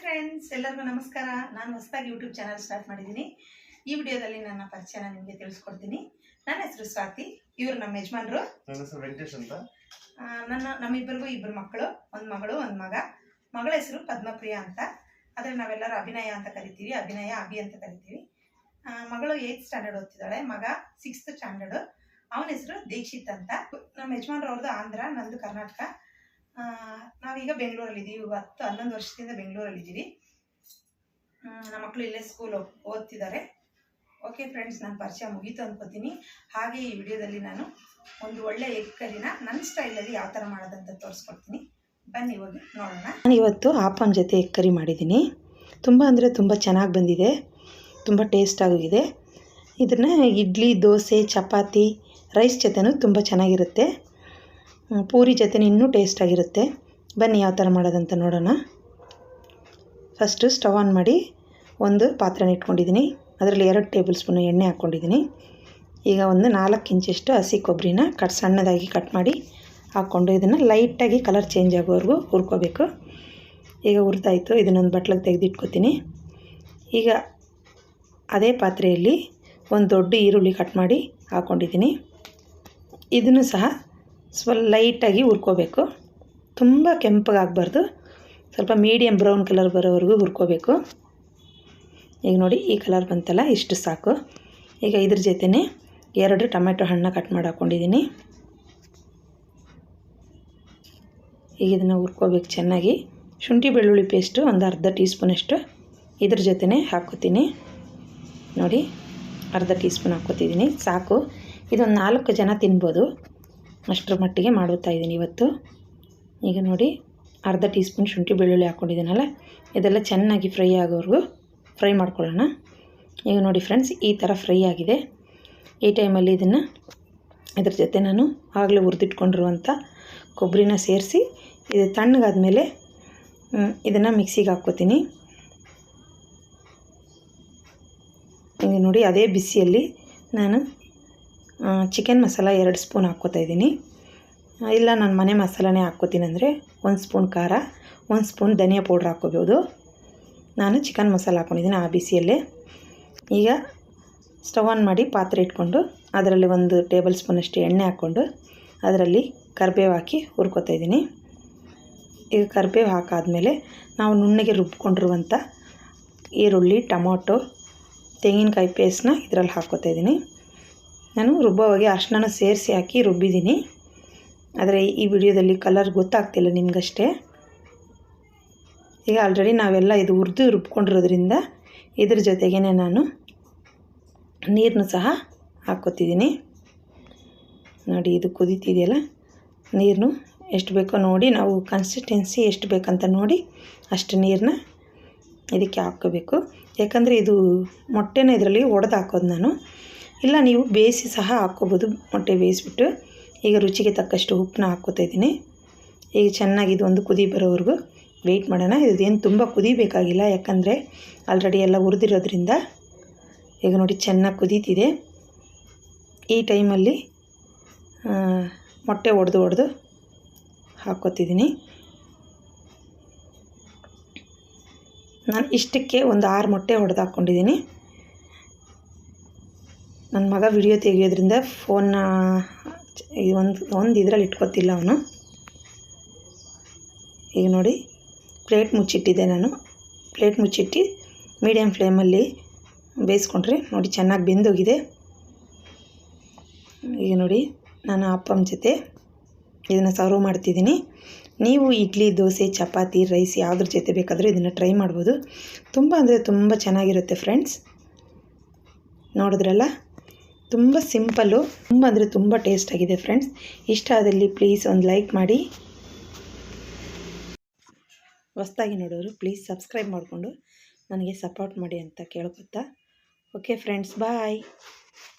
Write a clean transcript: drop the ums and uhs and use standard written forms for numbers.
Friends, ಎಲ್ಲರಿಗೂ ನಮಸ್ಕಾರ. ನಾನು ಹೊಸದಾಗಿ ಯೂಟ್ಯೂಬ್ ಚಾನಲ್ ಸ್ಟಾರ್ಟ್ ಮಾಡಿದ್ದೀನಿ. ಈ ವಿಡಿಯೋದಲ್ಲಿ ನನ್ನ ಪರಿಚಯನ ನಿಮಗೆ ತಿಳಿಸ್ಕೊಡ್ತೀನಿ. ನನ್ನ ಹೆಸರು ಸ್ವಾತಿ, ಇವರು ನಮ್ಮ ಯಜಮಾನರು. ನನ್ನ ಹೆಸರು ವೆಂಕಟೇಶ್ ಅಂತ. ನಮ್ಮಿಬ್ಬರಿಗೂ ಇಬ್ಬರು ಮಕ್ಕಳು, ಒಂದು ಮಗಳು ಒಂದು ಮಗ. ಮಗಳ ಹೆಸರು ಪದ್ಮಪ್ರಿಯ ಅಂತ, ಆದರೆ ನಾವೆಲ್ಲರೂ ಅಭಿನಯ ಅಂತ ಕರಿತೀವಿ. ಅಭಿ ಅಂತ ಕರಿತೀವಿ. ಮಗಳು 8th ಸ್ಟ್ಯಾಂಡರ್ಡ್ ಓದ್ತಿದ್ದಾಳೆ, ಮಗ 6th ಸ್ಟ್ಯಾಂಡರ್ಡ್. ಅವನ ಹೆಸರು ದೀಕ್ಷಿತ್ ಅಂತ. ನಮ್ಮ ಯಜಮಾನ್ರು ಅವ್ರದ್ದು ಆಂಧ್ರ, ನಂದು ಕರ್ನಾಟಕ. ನಾವೀಗ ಬೆಂಗಳೂರಲ್ಲಿದ್ದೀವಿ. 10-11 ವರ್ಷದಿಂದ ಬೆಂಗಳೂರಲ್ಲಿದ್ದೀವಿ. ನಮ್ಮ ಮಕ್ಕಳು ಇಲ್ಲೇ ಸ್ಕೂಲ್ ಓದ್ತಿದ್ದಾರೆ. ಓಕೆ ಫ್ರೆಂಡ್ಸ್, ನನ್ನ ಪರಿಚಯ ಮುಗೀತು ಅನ್ಕೋತೀನಿ. ಹಾಗೆ ಈ ವಿಡಿಯೋದಲ್ಲಿ ನಾನು ಒಂದು ಒಳ್ಳೆ ಎಗ್ ಕರಿನ ನನ್ನ ಸ್ಟೈಲಲ್ಲಿ ಯಾವ ಥರ ಮಾಡೋದಂತ ತೋರಿಸ್ಕೊಡ್ತೀನಿ. ಬನ್ನಿ ಹೋಗಿ ನೋಡೋಣ. ನಾನು ಇವತ್ತು ಆಪನ ಜೊತೆ ಎಗ್ ಕರಿ ಮಾಡಿದ್ದೀನಿ. ತುಂಬ ಅಂದರೆ ತುಂಬ ಚೆನ್ನಾಗಿ ಬಂದಿದೆ, ತುಂಬ ಟೇಸ್ಟಾಗಿದೆ. ಇದನ್ನು ಇಡ್ಲಿ, ದೋಸೆ, ಚಪಾತಿ, ರೈಸ್ ಜೊತೆನೂ ತುಂಬ ಚೆನ್ನಾಗಿರುತ್ತೆ. ಪೂರಿ ಜೊತೆ ಇನ್ನೂ ಟೇಸ್ಟಾಗಿರುತ್ತೆ. ಬನ್ನಿ ಯಾವ ಥರ ಮಾಡೋದಂತ ನೋಡೋಣ. ಫಸ್ಟು ಸ್ಟವ್ ಆನ್ ಮಾಡಿ ಒಂದು ಪಾತ್ರೆನ ಇಟ್ಕೊಂಡಿದ್ದೀನಿ. ಅದರಲ್ಲಿ 2 ಟೇಬಲ್ ಸ್ಪೂನು ಎಣ್ಣೆ ಹಾಕ್ಕೊಂಡಿದ್ದೀನಿ. ಈಗ ಒಂದು 4 ಇಂಚಷ್ಟು ಹಸಿ ಕೊಬ್ಬರಿನ ಸಣ್ಣದಾಗಿ ಕಟ್ ಮಾಡಿ ಹಾಕ್ಕೊಂಡು ಇದನ್ನು ಲೈಟಾಗಿ ಕಲರ್ ಚೇಂಜ್ ಆಗೋವರೆಗೂ ಹುರ್ಕೋಬೇಕು. ಈಗ ಹುರಿದಾಯಿತು. ಇದನ್ನೊಂದು ಬಟ್ಲಿಗೆ ತೆಗೆದಿಟ್ಕೊತೀನಿ. ಈಗ ಅದೇ ಪಾತ್ರೆಯಲ್ಲಿ ಒಂದು ದೊಡ್ಡ ಈರುಳ್ಳಿ ಕಟ್ ಮಾಡಿ ಹಾಕ್ಕೊಂಡಿದ್ದೀನಿ. ಇದನ್ನು ಸಹ ಸ್ವಲ್ಪ ಲೈಟಾಗಿ ಹುರ್ಕೋಬೇಕು. ತುಂಬ ಕೆಂಪಗಾಗಬಾರ್ದು, ಸ್ವಲ್ಪ ಮೀಡಿಯಮ್ ಬ್ರೌನ್ ಕಲರ್ ಬರೋವರೆಗೂ ಹುರ್ಕೋಬೇಕು. ಈಗ ನೋಡಿ, ಈ ಕಲರ್ ಬಂತಲ್ಲ, ಇಷ್ಟು ಸಾಕು. ಈಗ ಇದ್ರ ಜೊತೆನೇ 2 ಟೊಮೆಟೊ ಹಣ್ಣು ಕಟ್ ಮಾಡಿ ಹಾಕ್ಕೊಂಡಿದ್ದೀನಿ. ಈಗ ಇದನ್ನು ಹುರ್ಕೋಬೇಕು ಚೆನ್ನಾಗಿ. ಶುಂಠಿ ಬೆಳ್ಳುಳ್ಳಿ ಪೇಸ್ಟು ಒಂದು ಅರ್ಧ ಟೀ ಸ್ಪೂನಷ್ಟು ಇದ್ರ ಜೊತೆನೇ ಹಾಕ್ಕೋತೀನಿ. ನೋಡಿ, ಅರ್ಧ ಟೀ ಸ್ಪೂನ್ ಹಾಕ್ಕೋತಿದ್ದೀನಿ, ಸಾಕು. ಇದೊಂದು 4 ಜನ ತಿನ್ಬೋದು, ಅಷ್ಟರ ಮಟ್ಟಿಗೆ ಮಾಡ್ತಾಯಿದ್ದೀನಿ ಇವತ್ತು. ಈಗ ನೋಡಿ, ಅರ್ಧ ಟೀ ಸ್ಪೂನ್ ಶುಂಠಿ ಬೆಳ್ಳುಳ್ಳಿ ಹಾಕ್ಕೊಂಡಿದ್ದೀನಲ್ಲ, ಇದೆಲ್ಲ ಚೆನ್ನಾಗಿ ಫ್ರೈ ಆಗೋವರೆಗೂ ಫ್ರೈ ಮಾಡ್ಕೊಳ್ಳೋಣ. ಈಗ ನೋಡಿ ಫ್ರೆಂಡ್ಸ್, ಈ ಥರ ಫ್ರೈ ಆಗಿದೆ. ಈ ಟೈಮಲ್ಲಿ ಇದ್ರ ಜೊತೆ ನಾನು ಆಗಲೇ ಹುರಿದಿಟ್ಕೊಂಡಿರುವಂಥ ಕೊಬ್ಬರಿನ ಸೇರಿಸಿ ಇದು ತಣ್ಣಗಾದ್ಮೇಲೆ ಇದನ್ನು ಮಿಕ್ಸಿಗೆ ಹಾಕ್ಕೋತೀನಿ. ಈಗ ನೋಡಿ, ಅದೇ ಬಿಸಿಯಲ್ಲಿ ನಾನು ಚಿಕನ್ ಮಸಾಲ 2 ಸ್ಪೂನ್ ಹಾಕ್ಕೋತಾ ಇದ್ದೀನಿ. ಇಲ್ಲ ನಾನು ಮನೆ ಮಸಾಲನೇ ಹಾಕ್ಕೋತೀನಿ ಅಂದರೆ 1 ಸ್ಪೂನ್ ಖಾರ, 1 ಸ್ಪೂನ್ ಧನಿಯಾ ಪೌಡ್ರ್ ಹಾಕ್ಕೋಬೋದು. ನಾನು ಚಿಕನ್ ಮಸಾಲ ಹಾಕ್ಕೊಂಡಿದ್ದೀನಿ ಆ ಬಿಸಿಯಲ್ಲೇ. ಈಗ ಸ್ಟವ್ ಆನ್ ಮಾಡಿ ಪಾತ್ರೆ ಇಟ್ಕೊಂಡು ಅದರಲ್ಲಿ 1 ಟೇಬಲ್ ಸ್ಪೂನಷ್ಟು ಎಣ್ಣೆ ಹಾಕ್ಕೊಂಡು ಅದರಲ್ಲಿ ಕರಿಬೇವು ಹಾಕಿ ಹುರ್ಕೋತಾ ಇದ್ದೀನಿ. ಈಗ ಕರಿಬೇವು ಹಾಕಾದ್ಮೇಲೆ ನಾವು ನುಣ್ಣಗೆ ರುಬ್ಕೊಂಡಿರುವಂಥ ಈರುಳ್ಳಿ, ಟೊಮೊಟೊ, ತೆಂಗಿನಕಾಯಿ ಪೇಸ್ಟ್ನ ಇದರಲ್ಲಿ ಹಾಕ್ಕೋತಾ ಇದ್ದೀನಿ. ನಾನು ರುಬ್ಬೋವಾಗೆ ಅರ್ಶಿನ ಸೇರಿಸಿ ಹಾಕಿ ರುಬ್ಬಿದ್ದೀನಿ, ಆದರೆ ಈ ವಿಡಿಯೋದಲ್ಲಿ ಕಲರ್ ಗೊತ್ತಾಗ್ತಿಲ್ಲ ನಿಮಗಷ್ಟೇ. ಈಗ ಆಲ್ರೆಡಿ ನಾವೆಲ್ಲ ಇದು ಹುರಿದು ರುಬ್ಕೊಂಡಿರೋದ್ರಿಂದ ಇದ್ರ ಜೊತೆಗೇ ನಾನು ನೀರನ್ನು ಸಹ ಹಾಕ್ಕೋತಿದ್ದೀನಿ. ನೋಡಿ, ಇದು ಕುದೀತಿದೆಯಲ್ಲ, ನೀರನ್ನು ಎಷ್ಟು ಬೇಕೋ ನೋಡಿ, ನಾವು ಕನ್ಸಿಸ್ಟೆನ್ಸಿ ಎಷ್ಟು ಬೇಕಂತ ನೋಡಿ ಅಷ್ಟು ನೀರನ್ನ ಇದಕ್ಕೆ ಹಾಕ್ಕೋಬೇಕು. ಯಾಕಂದರೆ ಇದು ಮೊಟ್ಟೆನ ಇದರಲ್ಲಿ ಒಡೆದು ಹಾಕೋದು ನಾನು. ಇಲ್ಲ ನೀವು ಬೇಯಿಸಿ ಸಹ ಹಾಕ್ಕೋಬೋದು, ಮೊಟ್ಟೆ ಬೇಯಿಸ್ಬಿಟ್ಟು. ಈಗ ರುಚಿಗೆ ತಕ್ಕಷ್ಟು ಉಪ್ಪನ್ನ ಹಾಕ್ಕೋತಾ ಇದ್ದೀನಿ. ಈಗ ಚೆನ್ನಾಗಿ ಇದು ಒಂದು ಕುದಿ ಬರೋವರೆಗೂ ವೆಯ್ಟ್ ಮಾಡೋಣ. ಇದೇನು ತುಂಬ ಕುದಿಬೇಕಾಗಿಲ್ಲ, ಯಾಕಂದರೆ ಆಲ್ರೆಡಿ ಎಲ್ಲ ಹುರಿದಿರೋದ್ರಿಂದ. ಈಗ ನೋಡಿ, ಚೆನ್ನಾಗಿ ಕುದೀತಿದೆ. ಈ ಟೈಮಲ್ಲಿ ಮೊಟ್ಟೆ ಒಡೆದು ಹಾಕ್ಕೋತಿದ್ದೀನಿ. ನಾನು ಇಷ್ಟಕ್ಕೆ ಒಂದು 6 ಮೊಟ್ಟೆ ಒಡೆದು ಹಾಕ್ಕೊಂಡಿದ್ದೀನಿ. ನನ್ನ ಮಗ ವಿಡಿಯೋ ತೆಗೆಯೋದ್ರಿಂದ ಫೋನ್ನ ಒಂದು ಇದರಲ್ಲಿ ಇಟ್ಕೊತಿಲ್ಲ ಅವನು. ಈಗ ನೋಡಿ, ಪ್ಲೇಟ್ ಮುಚ್ಚಿಟ್ಟಿದ್ದೆ ನಾನು. ಪ್ಲೇಟ್ ಮುಚ್ಚಿಟ್ಟು ಮೀಡಿಯಮ್ ಫ್ಲೇಮಲ್ಲಿ ಬೇಯಿಸ್ಕೊಂಡ್ರೆ ನೋಡಿ ಚೆನ್ನಾಗಿ ಬೆಂದೋಗಿದೆ. ಈಗ ನೋಡಿ, ನಾನು ಅಪ್ಪನ ಜೊತೆ ಇದನ್ನು ಸರ್ವ್ ಮಾಡ್ತಿದ್ದೀನಿ. ನೀವು ಇಡ್ಲಿ, ದೋಸೆ, ಚಪಾತಿ, ರೈಸ್ ಯಾವುದ್ರ ಜೊತೆ ಬೇಕಾದರೂ ಇದನ್ನು ಟ್ರೈ ಮಾಡ್ಬೋದು. ತುಂಬ ಅಂದರೆ ತುಂಬ ಚೆನ್ನಾಗಿರುತ್ತೆ ಫ್ರೆಂಡ್ಸ್. ನೋಡಿದ್ರಲ್ಲ, ತುಂಬ ಸಿಂಪಲ್ಲು, ತುಂಬ ಅಂದರೆ ತುಂಬ ಟೇಸ್ಟಾಗಿದೆ ಫ್ರೆಂಡ್ಸ್. ಇಷ್ಟ ಆದಲ್ಲಿ ಪ್ಲೀಸ್ ಒಂದು ಲೈಕ್ ಮಾಡಿ. ಹೊಸದಾಗಿ ನೋಡೋರು ಪ್ಲೀಸ್ ಸಬ್ಸ್ಕ್ರೈಬ್ ಮಾಡಿಕೊಂಡು ನನಗೆ ಸಪೋರ್ಟ್ ಮಾಡಿ ಅಂತ ಕೇಳ್ಕೊತಾ. ಓಕೆ ಫ್ರೆಂಡ್ಸ್, ಬಾಯ್.